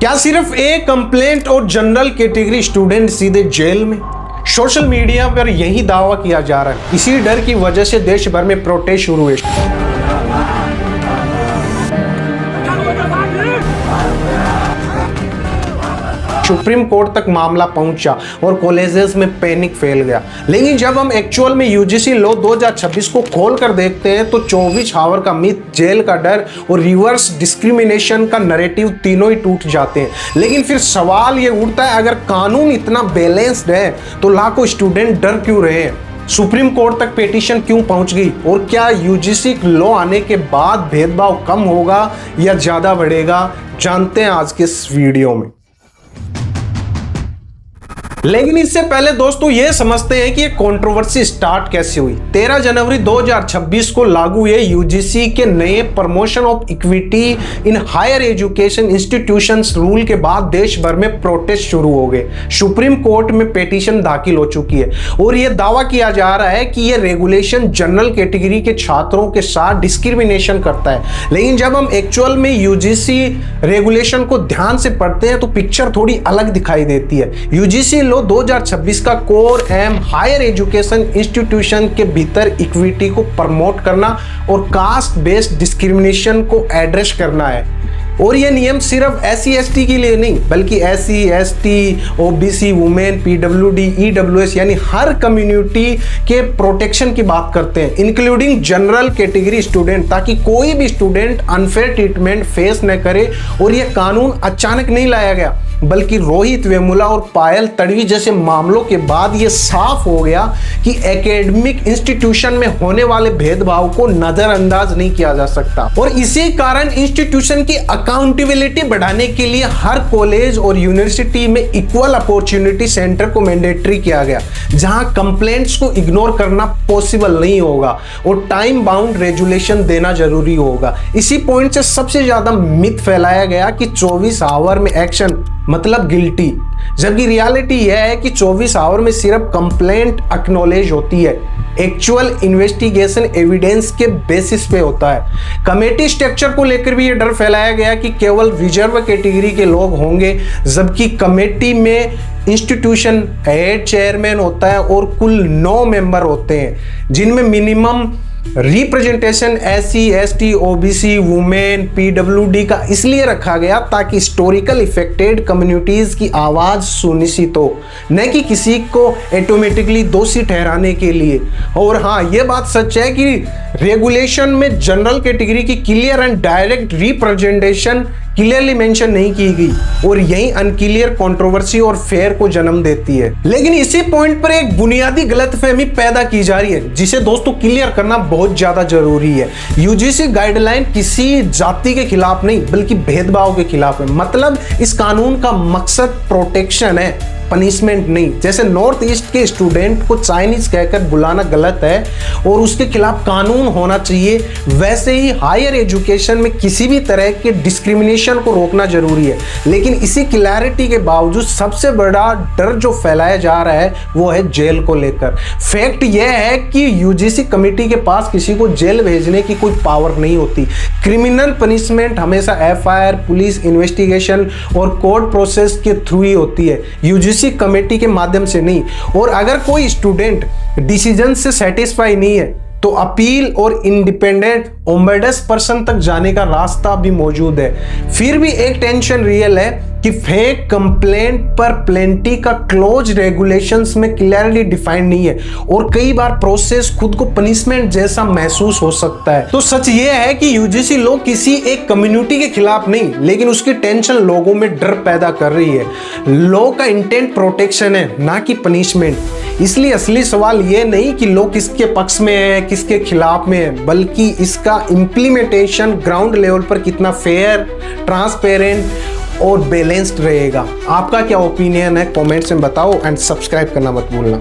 क्या सिर्फ एक कंप्लेंट और जनरल कैटेगरी स्टूडेंट सीधे जेल में? सोशल मीडिया पर यही दावा किया जा रहा है। इसी डर की वजह से देश भर में प्रोटेस्ट शुरू हुए। सुप्रीम कोर्ट तक मामला पहुंचा और कॉलेजेस में पैनिक फैल गया। लेकिन जब हम एक्चुअल में यूजीसी लॉ 2026 को खोल कर देखते हैं तो 24 आवर का मिथ, जेल का डर और रिवर्स डिस्क्रिमिनेशन का नैरेटिव तीनों ही टूट जाते हैं। लेकिन फिर सवाल ये उठता है, अगर कानून इतना बैलेंस्ड है तो लाखों स्टूडेंट डर क्यों रहे हैं? सुप्रीम कोर्ट तक पिटीशन क्यों पहुंच गई? और क्या यूजीसी लॉ आने के बाद भेदभाव कम होगा या ज्यादा बढ़ेगा? जानते हैं आज के इस वीडियो में। लेकिन इससे पहले दोस्तों ये समझते हैं कि ये कंट्रोवर्सी स्टार्ट कैसे हुई। 13 जनवरी 2026 को लागू हुए यूजीसी के नए promotion of equity in higher education institutions rule के बाद देश भर में प्रोटेस्ट शुरू हो गए। सुप्रीम कोर्ट में पिटीशन दाखिल हो चुकी है और यह दावा किया जा रहा है कि यह रेगुलेशन जनरल कैटेगरी के छात्रों के साथ डिस्क्रिमिनेशन करता है। लेकिन जब हम एक्चुअल में यूजीसी रेगुलेशन को ध्यान से पढ़ते हैं तो पिक्चर थोड़ी अलग दिखाई देती है। यूजीसी लॉ 2026 का core aim higher education institution के भीतर इक्विटी को प्रमोट करना और कास्ट बेस्ड डिस्क्रिमिनेशन को एड्रेस करना है। और ये नियम सिर्फ SC ST के लिए नहीं बल्कि SC ST OBC women PWD EWS यानी हर कम्युनिटी के प्रोटेक्शन की बात करते हैं, इंक्लूडिंग जनरल कैटेगरी स्टूडेंट, ताकि कोई भी स्टूडेंट अनफेयर ट्रीटमेंट फेस न करे। और ये कानून अचानक नहीं लाया गया बल्कि रोहित वेमुला और पायल तड़वी जैसे मामलों के बाद ये साफ हो गया कि एकेडमिक इंस्टीट्यूशन में होने वाले भेदभाव को नजरअंदाज नहीं किया जा सकता। और इसी कारण इंस्टीट्यूशन की अकाउंटेबिलिटी बढ़ाने के लिए हर कॉलेज और यूनिवर्सिटी में इक्वल अपॉर्चुनिटी सेंटर को मैंडेटरी किया गया, जहां कंप्लेंट्स को इग्नोर करना पॉसिबल नहीं होगा और टाइम बाउंड रेजुलेशन देना जरूरी होगा। इसी पॉइंट से सबसे ज्यादा मिथ फैलाया गया कि 24 आवर में एक्शन मतलब गिल्टी, जबकि रियलिटी यह है कि 24 आवर में सिर्फ कंप्लेंट एक्नॉलेज होती है, एक्चुअल इन्वेस्टिगेशन एविडेंस के बेसिस पे होता है। कमेटी स्ट्रक्चर को लेकर भी ये डर फैलाया गया कि केवल रिजर्व कैटेगरी के लोग होंगे, जबकि कमेटी में इंस्टीट्यूशन हेड चेयरमैन होता है और कुल 9 मेंबर होते हैं, जिनमें minimum representation SC ST OBC women PWD का इसलिए रखा गया ताकि हिस्टोरिकल इफेक्टेड कम्युनिटीज की आवाज सुनिश्चित हो, न कि किसी को ऑटोमेटिकली दोषी ठहराने के लिए। और हाँ, ये बात सच है कि रेगुलेशन में जनरल कैटेगरी की clear and direct representation clearly mention नहीं की गई और यही अनक्लियर कंट्रोवर्सी और फेयर को जन्म देती है। लेकिन इसी पॉइंट पर एक बुनियादी गलतफहमी पैदा की जा रही है, जिसे दोस्तों क्लियर करना बहुत ज्यादा जरूरी है। यूजीसी गाइडलाइन किसी जाति के खिलाफ नहीं बल्कि भेदभाव के खिलाफ है। मतलब इस कानून का मकसद प्रोटेक्शन है, पनिशमेंट नहीं। जैसे नॉर्थ ईस्ट के स्टूडेंट को चाइनीज कहकर बुलाना गलत है और उसके खिलाफ कानून होना चाहिए, वैसे ही हायर एजुकेशन में किसी भी तरह के डिस्क्रिमिनेशन को रोकना जरूरी है। लेकिन इसी क्लैरिटी के बावजूद सबसे बड़ा डर जो फैलाया जा रहा है वो है जेल को लेकर। फैक्ट यह है कि यूजीसी कमेटी के पास किसी को जेल भेजने की कोई पावर नहीं होती। क्रिमिनल पनिशमेंट हमेशा FIR, पुलिस इन्वेस्टिगेशन और कोर्ट प्रोसेस के थ्रू ही होती है, यूजीसी कमेटी के माध्यम से नहीं। और अगर कोई स्टूडेंट डिसीजन से सेटिस्फाई नहीं है तो अपील और इंडिपेंडेंट ओम्बेडस पर्सन तक जाने का रास्ता भी मौजूद है। फिर भी एक टेंशन रियल है कि फेक कंप्लेंट पर प्लेंटी का क्लोज रेगुलेशंस में क्लियरली डिफाइंड नहीं है और कई बार प्रोसेस खुद को पनिशमेंट जैसा महसूस हो सकता है। तो सच ये है कि यूजीसी लॉ किसी एक कम्युनिटी के खिलाफ नहीं, लेकिन उसकी टेंशन लोगों में डर पैदा कर रही है। लॉ का इंटेंट प्रोटेक्शन है, ना कि पनिशमेंट। इसलिए असली सवाल ये नहीं कि लॉ किसके पक्ष में है किसके खिलाफ में है, बल्कि इसका इम्प्लीमेंटेशन ग्राउंड लेवल पर कितना फेयर, ट्रांसपेरेंट और बैलेंस्ड रहेगा। आपका क्या ओपिनियन है कमेंट्स में बताओ एंड सब्सक्राइब करना मत भूलना।